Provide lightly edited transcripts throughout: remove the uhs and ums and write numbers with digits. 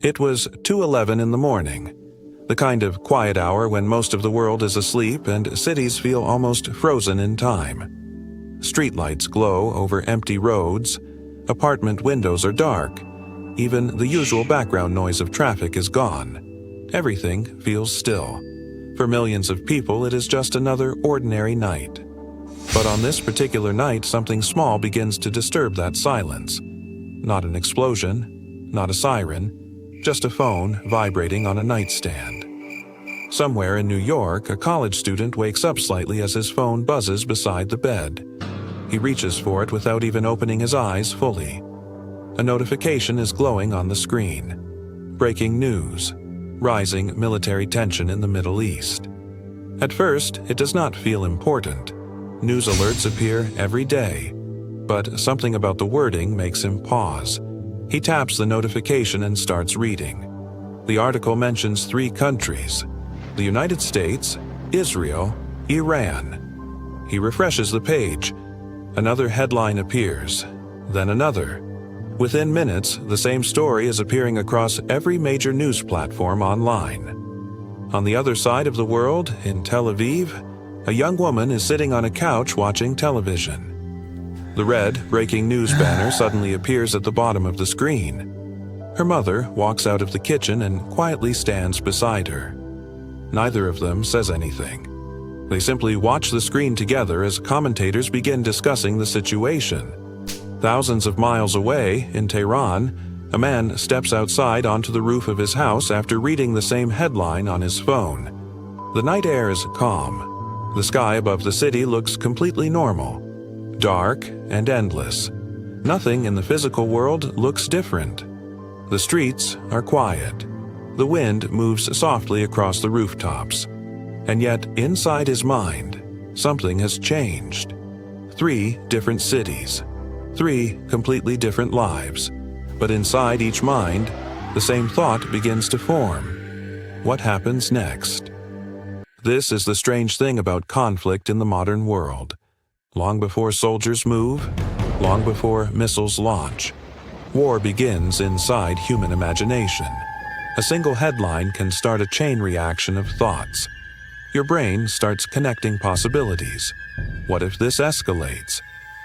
It was 2:11 in the morning, the kind of quiet hour when most of the world is asleep and cities feel almost frozen in time. Streetlights glow over empty roads, apartment windows are dark, even the usual background noise of traffic is gone. Everything feels still. For millions of people, it is just another ordinary night. But on this particular night, something small begins to disturb that silence. Not an explosion, not a siren, just a phone vibrating on a nightstand. Somewhere in New York, a college student wakes up slightly as his phone buzzes beside the bed. He reaches for it without even opening his eyes fully. A notification is glowing on the screen. Breaking news. Rising military tension in the Middle East. At first, it does not feel important. News alerts appear every day. But something about the wording makes him pause. He taps the notification and starts reading. The article mentions 3 countries: the United States, Israel, Iran. He refreshes the page. Another headline appears, then another. Within minutes, the same story is appearing across every major news platform online. On the other side of the world, in Tel Aviv, a young woman is sitting on a couch watching television. The red breaking news banner suddenly appears at the bottom of the screen. Her mother walks out of the kitchen and quietly stands beside her. Neither of them says anything. They simply watch the screen together as commentators begin discussing the situation. Thousands of miles away, in Tehran, a man steps outside onto the roof of his house after reading the same headline on his phone. The night air is calm. The sky above the city looks completely normal. Dark and endless. Nothing in the physical world looks different. The streets are quiet. The wind moves softly across the rooftops. And yet, inside his mind, something has changed. 3 different cities. 3 completely different lives. But inside each mind, the same thought begins to form. What happens next? This is the strange thing about conflict in the modern world. Long before soldiers move, long before missiles launch, war begins inside human imagination. A single headline can start a chain reaction of thoughts. Your brain starts connecting possibilities. What if this escalates?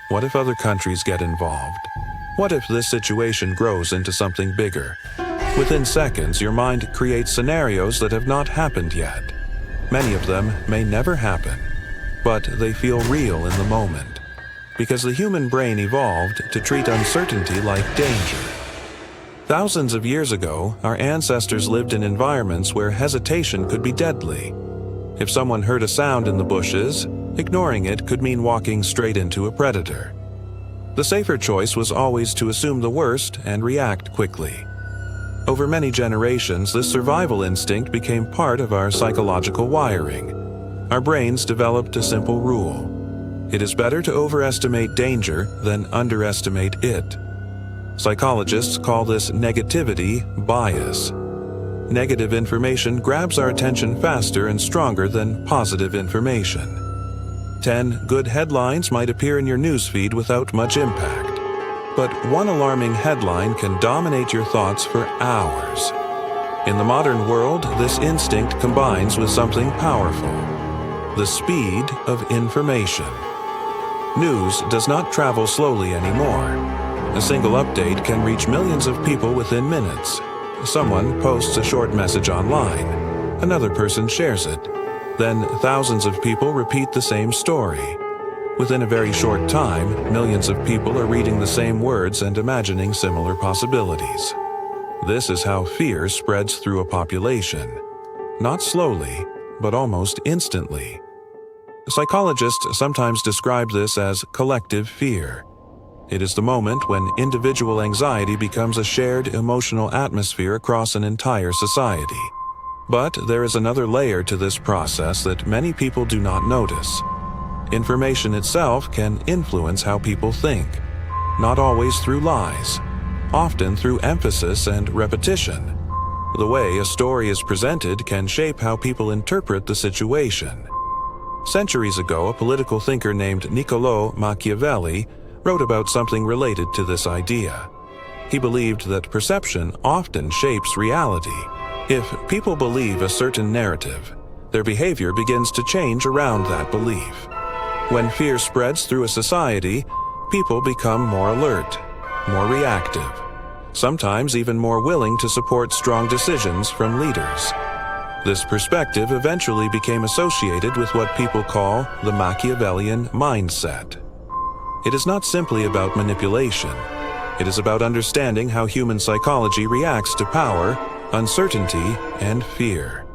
What if other countries get involved? What if this situation grows into something bigger? Within seconds, your mind creates scenarios that have not happened yet. Many of them may never happen. But they feel real in the moment, because the human brain evolved to treat uncertainty like danger. Thousands of years ago, our ancestors lived in environments where hesitation could be deadly. If someone heard a sound in the bushes, ignoring it could mean walking straight into a predator. The safer choice was always to assume the worst and react quickly. Over many generations, this survival instinct became part of our psychological wiring. Our brains developed a simple rule. It is better to overestimate danger than underestimate it. Psychologists call this negativity bias. Negative information grabs our attention faster and stronger than positive information. 10 good headlines might appear in your newsfeed without much impact. But one alarming headline can dominate your thoughts for hours. In the modern world, this instinct combines with something powerful. The speed of information. News does not travel slowly anymore. A single update can reach millions of people within minutes. Someone posts a short message online. Another person shares it. Then thousands of people repeat the same story. Within a very short time, millions of people are reading the same words and imagining similar possibilities. This is how fear spreads through a population. Not slowly, but almost instantly. Psychologists sometimes describe this as collective fear. It is the moment when individual anxiety becomes a shared emotional atmosphere across an entire society. But there is another layer to this process that many people do not notice. Information itself can influence how people think, not always through lies, often through emphasis and repetition. The way a story is presented can shape how people interpret the situation. Centuries ago, a political thinker named Machiavelli wrote about something related to this idea. He believed that perception often shapes reality. If people believe a certain narrative, their behavior begins to change around that belief. When fear spreads through a society, people become more alert, more reactive, sometimes even more willing to support strong decisions from leaders. This perspective eventually became associated with what people call the Machiavellian mindset. It is not simply about manipulation. It is about understanding how human psychology reacts to power, uncertainty, and fear.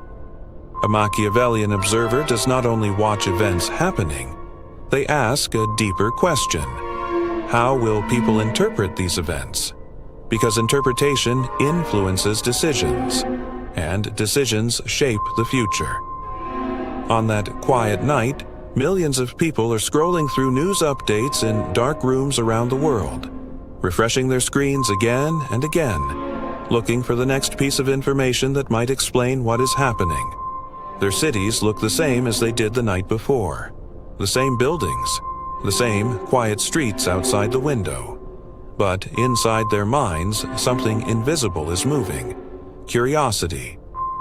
A Machiavellian observer does not only watch events happening, they ask a deeper question. How will people interpret these events? Because interpretation influences decisions, and decisions shape the future. On that quiet night, millions of people are scrolling through news updates in dark rooms around the world, refreshing their screens again and again, looking for the next piece of information that might explain what is happening. Their cities look the same as they did the night before. The same buildings, the same quiet streets outside the window. But inside their minds, something invisible is moving. Curiosity,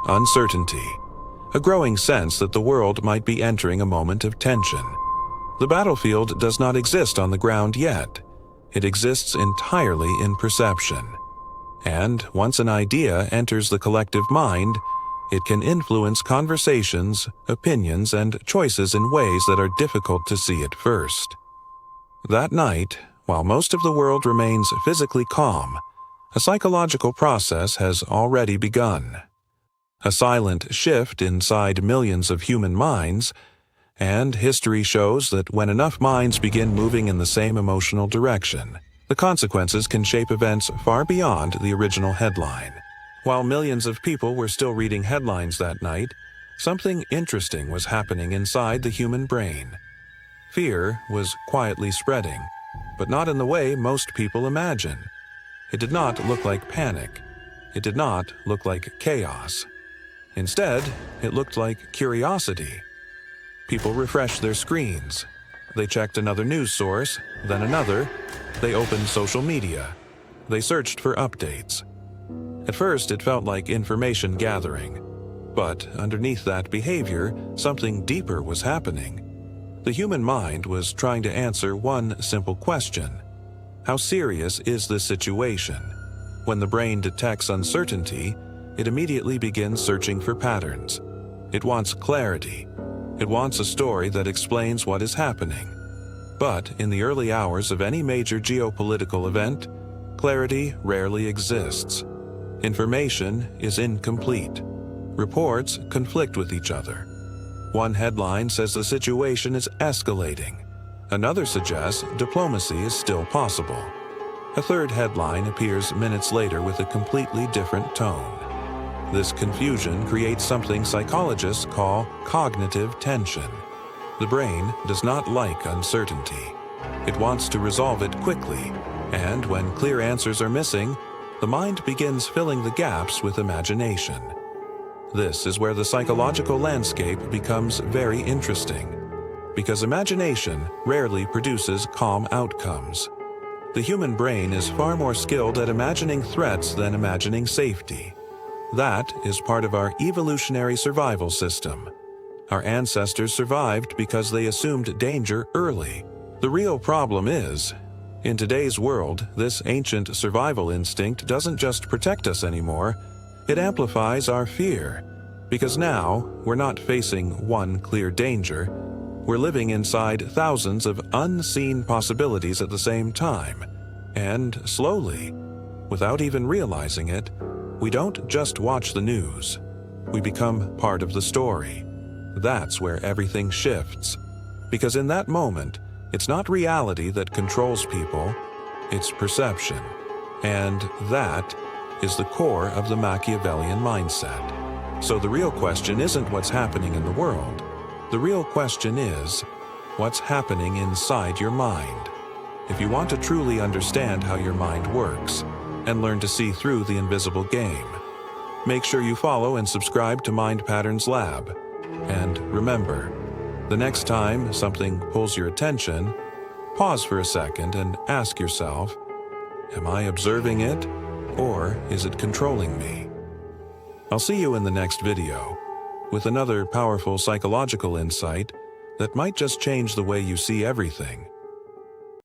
uncertainty, a growing sense that the world might be entering a moment of tension. The battlefield does not exist on the ground yet. It exists entirely in perception. And once an idea enters the collective mind, it can influence conversations, opinions, and choices in ways that are difficult to see at first. That night, while most of the world remains physically calm, a psychological process has already begun. A silent shift inside millions of human minds, and history shows that when enough minds begin moving in the same emotional direction, the consequences can shape events far beyond the original headline. While millions of people were still reading headlines that night, something interesting was happening inside the human brain. Fear was quietly spreading, but not in the way most people imagine. It did not look like panic. It did not look like chaos. Instead, it looked like curiosity. People refreshed their screens. They checked another news source, then another. They opened social media. They searched for updates. At first, it felt like information gathering. But underneath that behavior, something deeper was happening. The human mind was trying to answer one simple question. How serious is this situation? When the brain detects uncertainty, it immediately begins searching for patterns. It wants clarity. It wants a story that explains what is happening. But in the early hours of any major geopolitical event, clarity rarely exists. Information is incomplete. Reports conflict with each other. One headline says the situation is escalating. Another suggests diplomacy is still possible. A third headline appears minutes later with a completely different tone. This confusion creates something psychologists call cognitive tension. The brain does not like uncertainty. It wants to resolve it quickly, and when clear answers are missing, the mind begins filling the gaps with imagination. This is where the psychological landscape becomes very interesting, because imagination rarely produces calm outcomes. The human brain is far more skilled at imagining threats than imagining safety. That is part of our evolutionary survival system. Our ancestors survived because they assumed danger early. The real problem is, in today's world, this ancient survival instinct doesn't just protect us anymore, it amplifies our fear. Because now, we're not facing one clear danger, we're living inside thousands of unseen possibilities at the same time. And slowly, without even realizing it, we don't just watch the news. We become part of the story. That's where everything shifts. Because in that moment, it's not reality that controls people, it's perception. And that is the core of the Machiavellian mindset. So the real question isn't what's happening in the world. The real question is, what's happening inside your mind? If you want to truly understand how your mind works, and learn to see through the invisible game, make sure you follow and subscribe to Mind Patterns Lab. And remember, the next time something pulls your attention, pause for a second and ask yourself, Am I observing it, or is it controlling me? I'll see you in the next video with another powerful psychological insight that might just change the way you see everything.